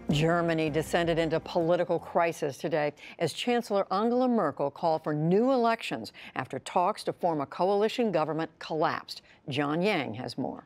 Germany descended into political crisis today as Chancellor Angela Merkel called for new elections after talks to form a coalition government collapsed. John Yang has more.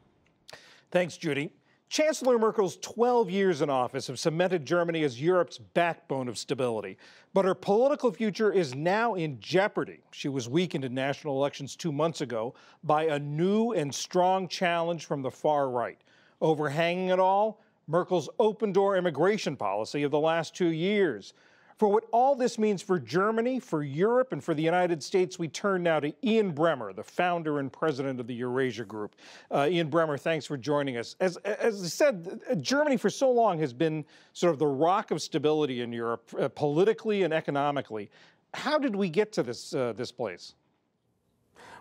Thanks, Judy. Chancellor Merkel's 12 years in office have cemented Germany as Europe's backbone of stability. But her political future is now in jeopardy. She was weakened in national elections 2 months ago by a new and strong challenge from the far right. Overhanging it all, Merkel's open-door immigration policy of the last 2 years. For what all this means for Germany, for Europe, and for the United States, we turn now to Ian Bremmer, the founder and president of the Eurasia Group. Ian Bremmer, thanks for joining us. As I said, Germany for so long has been sort of the rock of stability in Europe, politically and economically. How did we get to this place?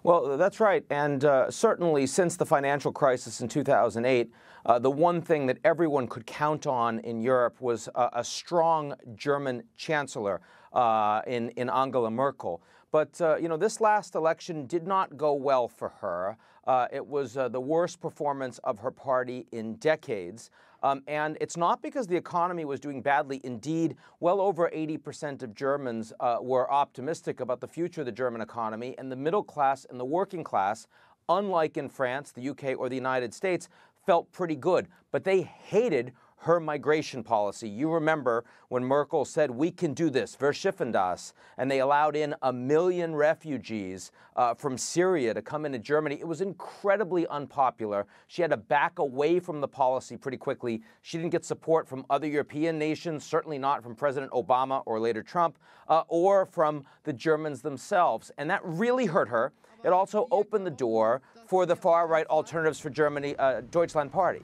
Well, that's right. And certainly since the financial crisis in 2008, the one thing that everyone could count on in Europe was a strong German chancellor in Angela Merkel. But, this last election did not go well for her. It was the worst performance of her party in decades. And it's not because the economy was doing badly. Indeed, well over 80% of Germans were optimistic about the future of the German economy, and the middle class and the working class, unlike in France, the UK, or the United States, felt pretty good. But they hated her migration policy. You remember when Merkel said, "We can do this, wir schaffen das," and they allowed in 1 million refugees from Syria to come into Germany. It was incredibly unpopular. She had to back away from the policy pretty quickly. She didn't get support from other European nations, certainly not from President Obama or later Trump, or from the Germans themselves. And that really hurt her. It also opened the door for the far-right Alternatives for Germany, Deutschland Party.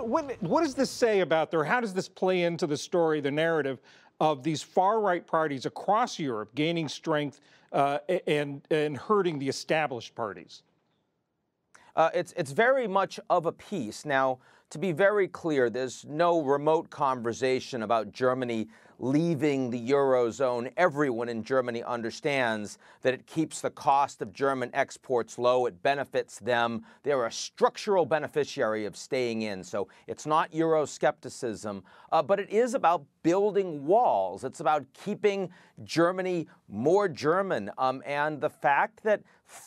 What does this say about her? How does this play into the story, the narrative of these far-right parties across Europe gaining strength and hurting the established parties? It's very much of a piece. Now, to be very clear, there's no remote conversation about Germany leaving the Eurozone. Everyone in Germany understands that it keeps the cost of German exports low. It benefits them. They're a structural beneficiary of staying in. So it's not Euroscepticism, but it is about building walls. It's about keeping Germany more German. And the fact that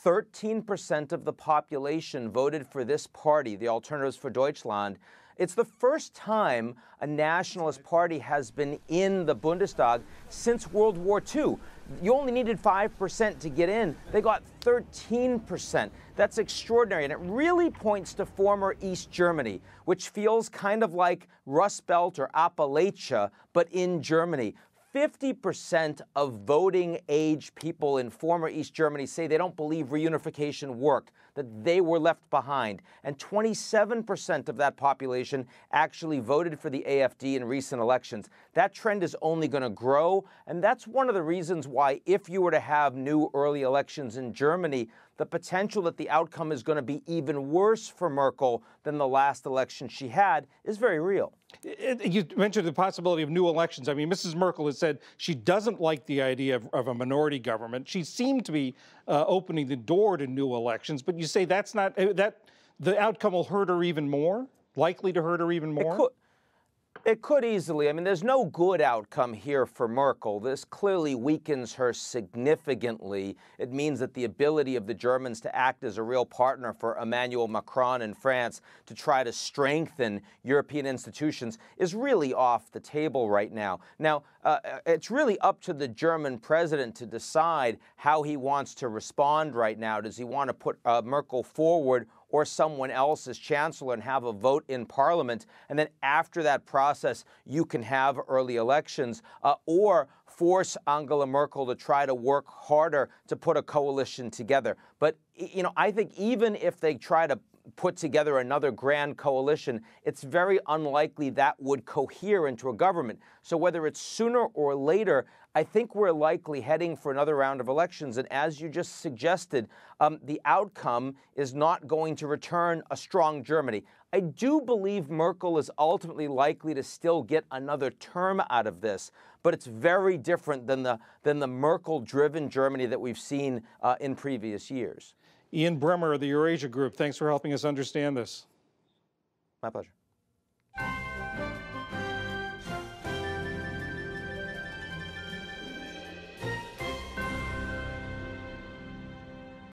13% of the population voted for this party, the Alternatives for Deutschland, it's the first time a nationalist party has been in the Bundestag since World War II. You only needed 5% to get in. They got 13%. That's extraordinary. And it really points to former East Germany, which feels kind of like Rust Belt or Appalachia, but in Germany. 50% of voting age people in former East Germany say they don't believe reunification worked, that they were left behind. And 27% of that population actually voted for the AfD in recent elections. That trend is only going to grow. And that's one of the reasons why, if you were to have new early elections in Germany, the potential that the outcome is going to be even worse for Merkel than the last election she had is very real. You mentioned the possibility of new elections. I mean, Mrs. Merkel has said she doesn't like the idea of a minority government. She seemed to be opening the door to new elections, but you say that's not, that the outcome will hurt her even more, likely to hurt her even more? It could easily. I mean, there's no good outcome here for Merkel. This clearly weakens her significantly. It means that the ability of the Germans to act as a real partner for Emmanuel Macron in France to try to strengthen European institutions is really off the table right now. Now, it's really up to the German president to decide how he wants to respond right now. Does he want to put Merkel forward or someone else as chancellor and have a vote in parliament, and then after that process, you can have early elections, or force Angela Merkel to try to work harder to put a coalition together. But, I think even if they try to put together another grand coalition, it's very unlikely that would cohere into a government. So whether it's sooner or later, I think we're likely heading for another round of elections. And as you just suggested, the outcome is not going to return a strong Germany. I do believe Merkel is ultimately likely to still get another term out of this, but it's very different than the Merkel-driven Germany that we've seen in previous years. Ian Bremmer of the Eurasia Group, thanks for helping us understand this. My pleasure.